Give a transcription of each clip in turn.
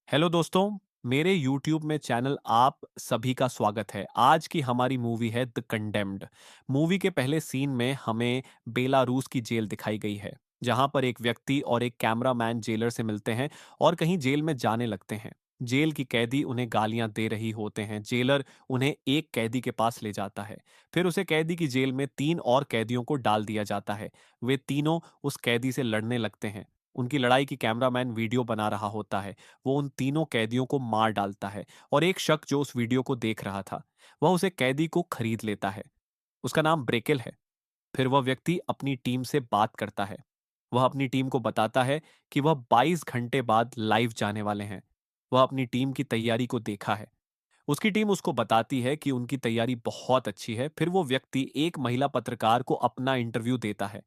Hello दोस्तों, मेरे YouTube में चैनल आप सभी का स्वागत है। आज की हमारी मूवी है द कंडेम्न्ड। मूवी के पहले सीन में हमें बेलारूस की जेल दिखाई गई है, जहां पर एक व्यक्ति और एक कैमरामैन जेलर से मिलते हैं और कहीं जेल में जाने लगते हैं। जेल की कैदी उन्हें गालियां दे रही होते हैं। जेलर उन्हें एक कैदी के पास ले जाता है। फिर उसे कैदी की जेल में 3 और कैदियों को डाल दिया जाता है। वे तीनों उस कैदी से लड़ने लगते हैं। उनकी लड़ाई की कैमरामैन वीडियो बना रहा होता है। वो उन तीनों कैदियों को मार डालता है और एक शख्स जो उस वीडियो को देख रहा था, वह उसे कैदी को खरीद लेता है। उसका नाम ब्रेकेल है। फिर वह व्यक्ति अपनी टीम से बात करता है। वह अपनी टीम को बताता है कि वह 22 घंटे बाद लाइव जाने वाले हैं। वह अपनी टीम की तैयारी को देखा है। उसकी टीम उसको बताती है कि उनकी तैयारी बहुत अच्छी है। फिर वो व्यक्ति एक महिला पत्रकार को अपना इंटरव्यू देता है,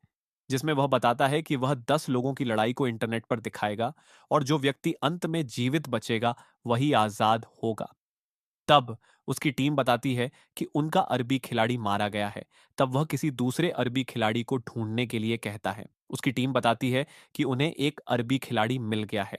जिसमें वह बताता है कि वह 10 लोगों की लड़ाई को इंटरनेट पर दिखाएगा और जो व्यक्ति अंत में जीवित बचेगा वही आजाद होगा। तब उसकी टीम बताती है कि उनका अरबी खिलाड़ी मारा गया है। तब वह किसी दूसरे अरबी खिलाड़ी को ढूंढने के लिए कहता है। उसकी टीम बताती है कि उन्हें एक अरबी खिलाड़ी मिल गया है।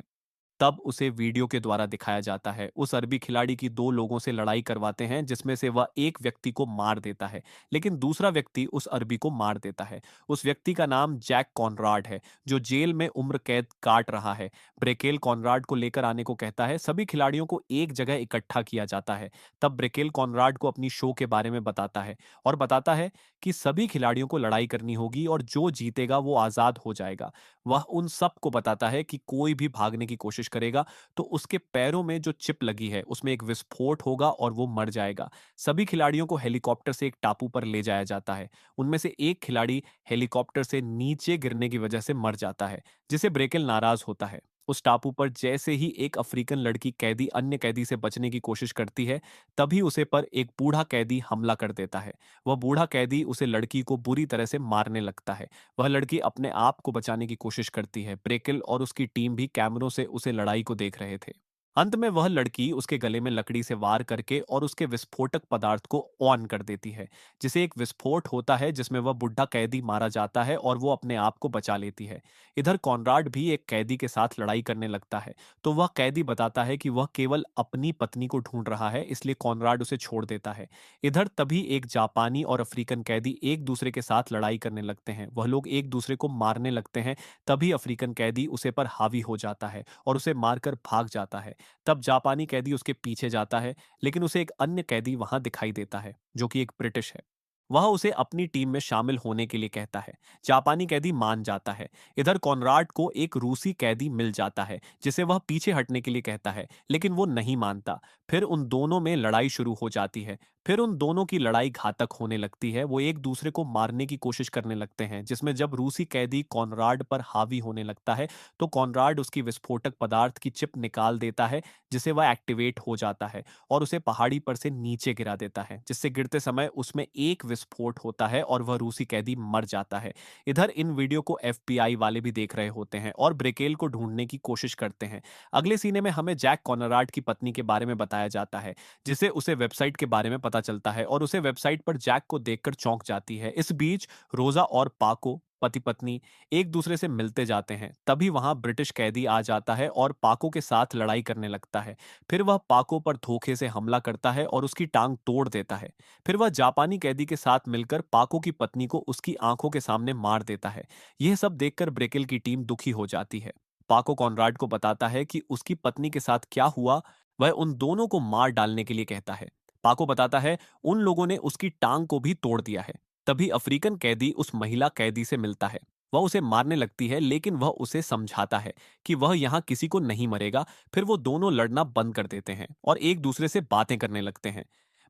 तब उसे वीडियो के द्वारा दिखाया जाता है। उस अरबी खिलाड़ी की 2 लोगों से लड़ाई करवाते हैं, जिसमें से वह एक व्यक्ति को मार देता है, लेकिन दूसरा व्यक्ति उस अरबी को मार देता है। उस व्यक्ति का नाम जैक कॉनराड है, जो जेल में उम्र कैद काट रहा है। ब्रेकेल कॉनराड को लेकर आने को कहता है। सभी खिलाड़ियों को एक जगह इकट्ठा किया जाता है। तब ब्रेकेल कॉनराड को अपनी शो के बारे में बताता है और बताता है कि सभी खिलाड़ियों को लड़ाई करनी होगी और जो जीतेगा वो आज़ाद हो जाएगा। वह उन सबको बताता है कि कोई भी भागने की कोशिश करेगा तो उसके पैरों में जो चिप लगी है उसमें एक विस्फोट होगा और वो मर जाएगा। सभी खिलाड़ियों को हेलीकॉप्टर से एक टापू पर ले जाया जाता है। उनमें से एक खिलाड़ी हेलीकॉप्टर से नीचे गिरने की वजह से मर जाता है, जिसे ब्रेकेल नाराज होता है। उस टापू पर जैसे ही एक अफ्रीकन लड़की कैदी अन्य कैदी से बचने की कोशिश करती है, तभी उसे पर एक बूढ़ा कैदी हमला कर देता है। वह बूढ़ा कैदी उसे लड़की को बुरी तरह से मारने लगता है। वह लड़की अपने आप को बचाने की कोशिश करती है। ब्रेकिल और उसकी टीम भी कैमरों से उसे लड़ाई को देख रहे थे। अंत में वह लड़की उसके गले में लकड़ी से वार करके और उसके विस्फोटक पदार्थ को ऑन कर देती है, जिसे एक विस्फोट होता है जिसमें वह बुढ़ा कैदी मारा जाता है और वो अपने आप को बचा लेती है। इधर कॉनराड भी एक कैदी के साथ लड़ाई करने लगता है, तो वह कैदी बताता है कि वह केवल अपनी पत्नी को ढूंढ रहा है, इसलिए कॉनराड उसे छोड़ देता है। इधर तभी एक जापानी और अफ्रीकन कैदी एक दूसरे के साथ लड़ाई करने लगते हैं। वह लोग एक दूसरे को मारने लगते हैं। तभी अफ्रीकन कैदी उसे पर हावी हो जाता है और उसे मारकर भाग जाता है। तब जापानी कैदी उसके पीछे जाता है, लेकिन उसे एक अन्य कैदी वहां दिखाई देता है, जो कि एक ब्रिटिश है। वह उसे अपनी टीम में शामिल होने के लिए कहता है। जापानी कैदी मान जाता है। इधर कॉनराड को एक रूसी कैदी मिल जाता है, जिसे वह पीछे हटने के लिए कहता है, लेकिन वो नहीं मानता। फिर उन दोनों में लड़ाई शुरू हो जाती है। फिर उन दोनों की लड़ाई घातक होने लगती है। वो एक दूसरे को मारने की कोशिश करने लगते हैं, जिसमें जब रूसी कैदी कॉनराड पर हावी होने लगता है, तो कॉनराड उसकी विस्फोटक पदार्थ की चिप निकाल देता है, जिसे वह एक्टिवेट हो जाता है और उसे पहाड़ी पर से नीचे गिरा देता है, जिससे गिरते समय उसमें एक विस्फोट होता है और वह रूसी कैदी मर जाता है। इधर इन वीडियो को एफबीआई वाले भी देख रहे होते हैं और ब्रेकेल को ढूंढने की कोशिश करते हैं। अगले सीने में हमें जैक कॉनराड की पत्नी के बारे में बताया जाता है, जिसे उसे वेबसाइट के बारे में पता चलता है और उसे वेबसाइट पर जैक को देखकर चौंक जाती है। इस बीच रोजा और पाको पति पत्नी एक दूसरे से मिलते जाते हैं। तभी वहां ब्रिटिश कैदी आ जाता है और पाको के साथ लड़ाई करने लगता है। फिर वह पाको पर धोखे से हमला करता है और उसकी टांग तोड़ देता है। फिर वह जापानी कैदी के साथ मिलकर पाको की पत्नी को उसकी आंखों के सामने मार देता है। यह सब देखकर ब्रेकेल की टीम दुखी हो जाती है। पाको कॉनराड को बताता है कि उसकी पत्नी के साथ क्या हुआ। वह उन दोनों को मार डालने के लिए कहता है। पाको बताता है उन लोगों ने उसकी टांग को भी तोड़ दिया है। तभी अफ्रीकन कैदी उस महिला कैदी से मिलता है। वह उसे मारने लगती है, लेकिन वह उसे समझाता है कि वह यहाँ किसी को नहीं मरेगा। फिर वो दोनों लड़ना बंद कर देते हैं और एक दूसरे से बातें करने लगते हैं।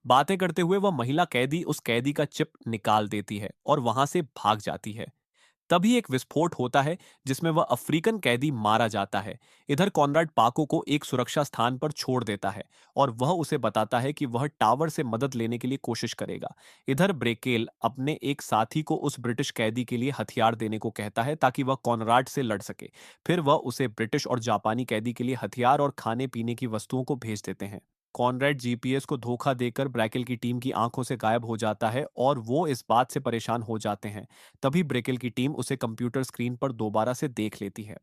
बातें करते हुए वह महिला कैदी उस कैदी का चिप निकाल देती है और वहां से भाग जाती है। तभी एक विस्फोट होता है, जिसमें वह अफ्रीकन कैदी मारा जाता है। इधर कॉनराड पाको को एक सुरक्षा स्थान पर छोड़ देता है और वह उसे बताता है कि वह टावर से मदद लेने के लिए कोशिश करेगा। इधर ब्रेकेल अपने एक साथी को उस ब्रिटिश कैदी के लिए हथियार देने को कहता है, ताकि वह कॉनराड से लड़ सके। फिर वह उसे ब्रिटिश और जापानी कैदी के लिए हथियार और खाने पीने की वस्तुओं को भेज देते हैं। कॉनरेड जीपीएस को धोखा देकर ब्रैकेल की टीम की आंखों से गायब हो जाता है और वो इस बात से परेशान हो जाते हैं। तभी ब्रेकेल की टीम उसे कंप्यूटर स्क्रीन पर दोबारा से देख लेती है।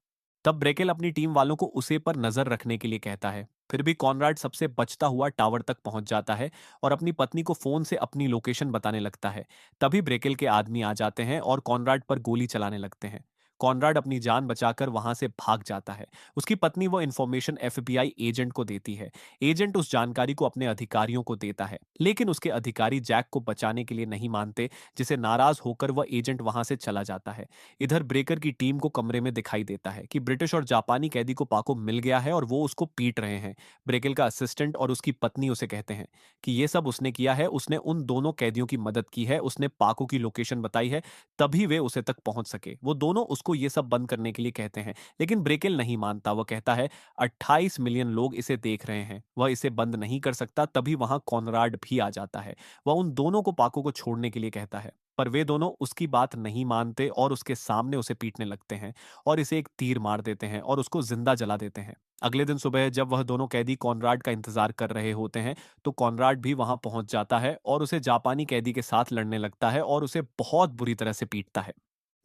तब ब्रेकेल अपनी टीम वालों को उसे पर नजर रखने के लिए कहता है। फिर भी कॉनराड सबसे बचता हुआ टावर तक पहुंच जाता है और अपनी पत्नी को फोन से अपनी लोकेशन बताने लगता है। तभी ब्रेकेल के आदमी आ जाते हैं और कॉनराड पर गोली चलाने लगते हैं। कॉनराड अपनी जान बचाकर वहां से भाग जाता है। उसकी पत्नी वो इन्फॉर्मेशन एफबीआई एजेंट को देती है। एजेंट उस जानकारी को अपने अधिकारियों को देता है, लेकिन उसके अधिकारी जैक को बचाने के लिए नहीं मानते, जिसे नाराज होकर वह एजेंट वहां से चला जाता है। इधर ब्रेकर की टीम को कमरे में दिखाई देता है कि ब्रिटिश और जापानी कैदी को पाको मिल गया है और वो उसको पीट रहे हैं। ब्रेकेल का असिस्टेंट और उसकी पत्नी उसे कहते हैं कि ये सब उसने किया है, उसने उन दोनों कैदियों की मदद की है, उसने पाको की लोकेशन बताई है, तभी वे उसे तक पहुंच सके। वो दोनों उसको ये सब बंद करने के लिए कहते हैं, लेकिन ब्रेकेल नहीं मानता। वह कहता है 28 मिलियन लोग इसे देख रहे हैं, वह इसे बंद नहीं कर सकता। तभी वहां कॉनराड भी आ जाता है। वह उन दोनों को पाको को छोड़ने के लिए कहता है, पर वे दोनों उसकी बात नहीं मानते और उसके सामने उसे पीटने लगते हैं और इसे एक तीर मार देते हैं और उसको जिंदा जला देते हैं। अगले दिन सुबह जब वह दोनों कैदी कॉनराड का इंतजार कर रहे होते हैं, तो कॉनराड भी वहां पहुंच जाता है और उसे जापानी कैदी के साथ लड़ने लगता है और उसे बहुत बुरी तरह से पीटता है।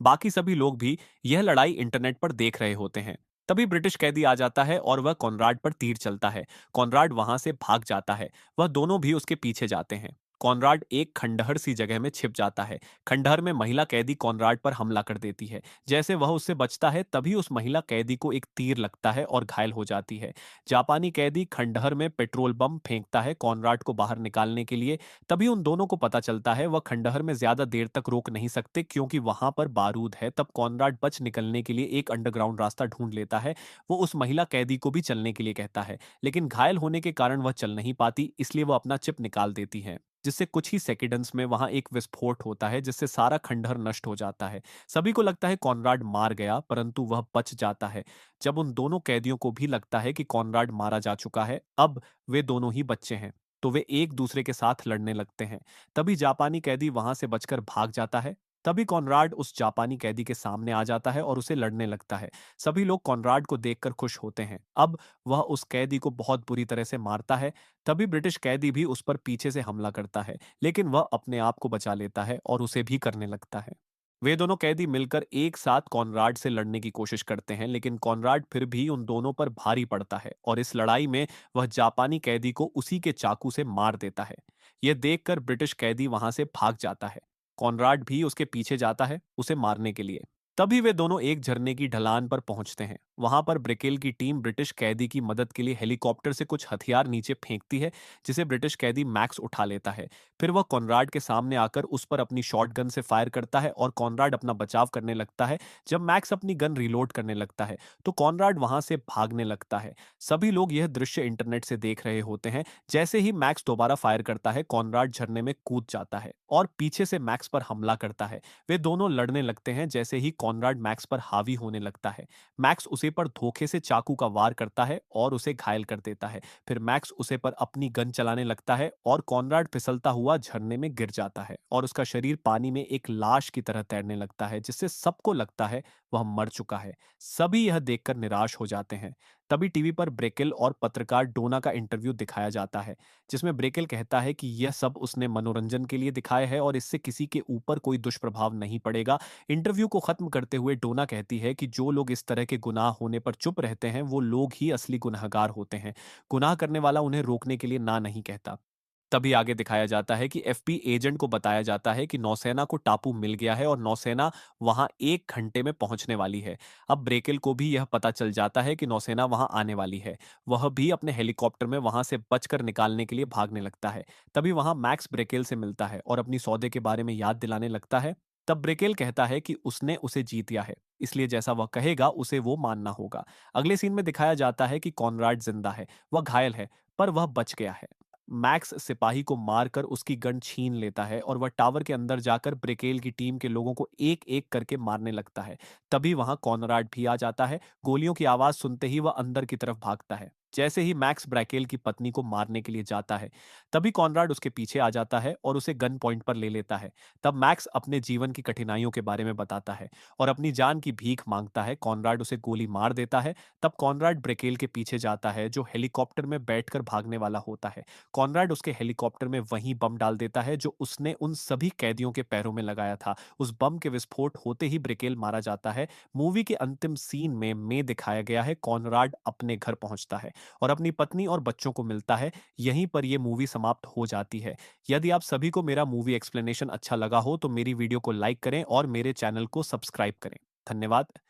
बाकी सभी लोग भी यह लड़ाई इंटरनेट पर देख रहे होते हैं। तभी ब्रिटिश कैदी आ जाता है और वह कॉनराड पर तीर चलता है। कॉनराड वहां से भाग जाता है। वह दोनों भी उसके पीछे जाते हैं। कॉनराड एक खंडहर सी जगह में छिप जाता है। खंडहर में महिला कैदी कॉनराड पर हमला कर देती है। जैसे वह उससे बचता है, तभी उस महिला कैदी को एक तीर लगता है और घायल हो जाती है। जापानी कैदी खंडहर में पेट्रोल बम फेंकता है कॉनराड को बाहर निकालने के लिए। तभी उन दोनों को पता चलता है वह खंडहर में ज्यादा देर तक रोक नहीं सकते, क्योंकि वहां पर बारूद है। तब कॉनराड बच निकलने के लिए एक अंडरग्राउंड रास्ता ढूंढ लेता है। वो उस महिला कैदी को भी चलने के लिए कहता है, लेकिन घायल होने के कारण वह चल नहीं पाती, इसलिए वह अपना चिप निकाल देती है, जिससे कुछ ही सेकेंड्स में वहां एक विस्फोट होता है, जिससे सारा खंडहर नष्ट हो जाता है। सभी को लगता है कॉनराड मार गया, परंतु वह बच जाता है। जब उन दोनों कैदियों को भी लगता है कि कॉनराड मारा जा चुका है, अब वे दोनों ही बच्चे हैं, तो वे एक दूसरे के साथ लड़ने लगते हैं। तभी जापानी कैदी वहां से बचकर भाग जाता है। तभी कॉनराड उस जापानी कैदी के सामने आ जाता है और उसे लड़ने लगता है। सभी लोग कॉनराड को देखकर खुश होते हैं। अब वह उस कैदी को बहुत बुरी तरह से मारता है। तभी ब्रिटिश कैदी भी उस पर पीछे से हमला करता है, लेकिन वह अपने आप को बचा लेता है और उसे भी करने लगता है। वे दोनों कैदी मिलकर एक साथ कॉनराड से लड़ने की कोशिश करते हैं, लेकिन कॉनराड फिर भी उन दोनों पर भारी पड़ता है और इस लड़ाई में वह जापानी कैदी को उसी के चाकू से मार देता है। यह देखकर ब्रिटिश कैदी वहां से भाग जाता है। कॉनराड भी उसके पीछे जाता है उसे मारने के लिए। तभी वे दोनों एक झरने की ढलान पर पहुंचते हैं। वहां पर ब्रेकेल की टीम ब्रिटिश कैदी की मदद के लिए हेलीकॉप्टर से कुछ हथियार नीचे फेंकती है, जिसे ब्रिटिश कैदी मैक्स उठा लेता है। फिर वह कॉनराड के सामने आकर उस पर अपनी शॉटगन से फायर करता है और कॉनराड अपना बचाव करने लगता है। जब मैक्स अपनी गन रिलोड करने लगता है, तो कॉनराड वहां से भागने लगता है। सभी लोग यह दृश्य इंटरनेट से देख रहे होते हैं। जैसे ही मैक्स दोबारा फायर करता है, कॉनराड झरने में कूद जाता है और पीछे से मैक्स पर हमला करता है। वे दोनों लड़ने लगते हैं। जैसे ही कॉनराड मैक्स पर हावी होने लगता है, मैक्स उसे पर धोखे से चाकू का वार करता है और उसे घायल कर देता है। फिर मैक्स उसे पर अपनी गन चलाने लगता है और कॉनराड फिसलता हुआ झरने में गिर जाता है और उसका शरीर पानी में एक लाश की तरह तैरने लगता है, जिससे सबको लगता है वह मर चुका है। सभी यह देखकर निराश हो जाते हैं। तभी टीवी पर ब्रेकेल और पत्रकार डोना का इंटरव्यू दिखाया जाता है, जिसमें ब्रेकेल कहता है कि यह सब उसने मनोरंजन के लिए दिखाया है और इससे किसी के ऊपर कोई दुष्प्रभाव नहीं पड़ेगा। इंटरव्यू को खत्म करते हुए डोना कहती है कि जो लोग इस तरह के गुनाह होने पर चुप रहते हैं, वो लोग ही असली गुनहगार होते हैं। गुनाह करने वाला उन्हें रोकने के लिए ना नहीं कहता। तभी आगे दिखाया जाता है कि एफबी एजेंट को बताया जाता है कि नौसेना को टापू मिल गया है और नौसेना वहां 1 घंटे में पहुंचने वाली है। अब ब्रेकेल को भी यह पता चल जाता है कि नौसेना वहां आने वाली है। वह भी अपने हेलीकॉप्टर में वहां से बचकर निकालने के लिए भागने लगता है। तभी वहां मैक्स ब्रेकेल से मिलता है और अपनी सौदे के बारे में याद दिलाने लगता है। तब ब्रेकेल कहता है कि उसने उसे जीत लिया है, इसलिए जैसा वह कहेगा उसे वो मानना होगा। अगले सीन में दिखाया जाता है कि कॉनराड जिंदा है। वह घायल है, पर वह बच गया है। मैक्स सिपाही को मारकर उसकी गन छीन लेता है और वह टावर के अंदर जाकर ब्रेकेल की टीम के लोगों को एक एक करके मारने लगता है। तभी वहां कॉनराड भी आ जाता है। गोलियों की आवाज सुनते ही वह अंदर की तरफ भागता है। जैसे ही मैक्स ब्रैकेल की पत्नी को मारने के लिए जाता है, तभी कॉनराड उसके पीछे आ जाता है और उसे गन पॉइंट पर ले लेता है। तब मैक्स अपने जीवन की कठिनाइयों के बारे में बताता है और अपनी जान की भीख मांगता है। कॉनराड उसे गोली मार देता है। तब कॉनराड ब्रैकेल के पीछे जाता है, जो हेलीकॉप्टर में बैठकर भागने वाला होता है। कॉनराड उसके हेलीकॉप्टर में वहीं बम डाल देता है, जो उसने उन सभी कैदियों के पैरों में लगाया था। उस बम के विस्फोट होते ही ब्रैकेल मारा जाता है। मूवी के अंतिम सीन में दिखाया गया है, कॉनराड अपने घर पहुंचता है और अपनी पत्नी और बच्चों को मिलता है। यहीं पर यह मूवी समाप्त हो जाती है। यदि आप सभी को मेरा मूवी एक्सप्लेनेशन अच्छा लगा हो तो मेरी वीडियो को लाइक करें और मेरे चैनल को सब्सक्राइब करें। धन्यवाद।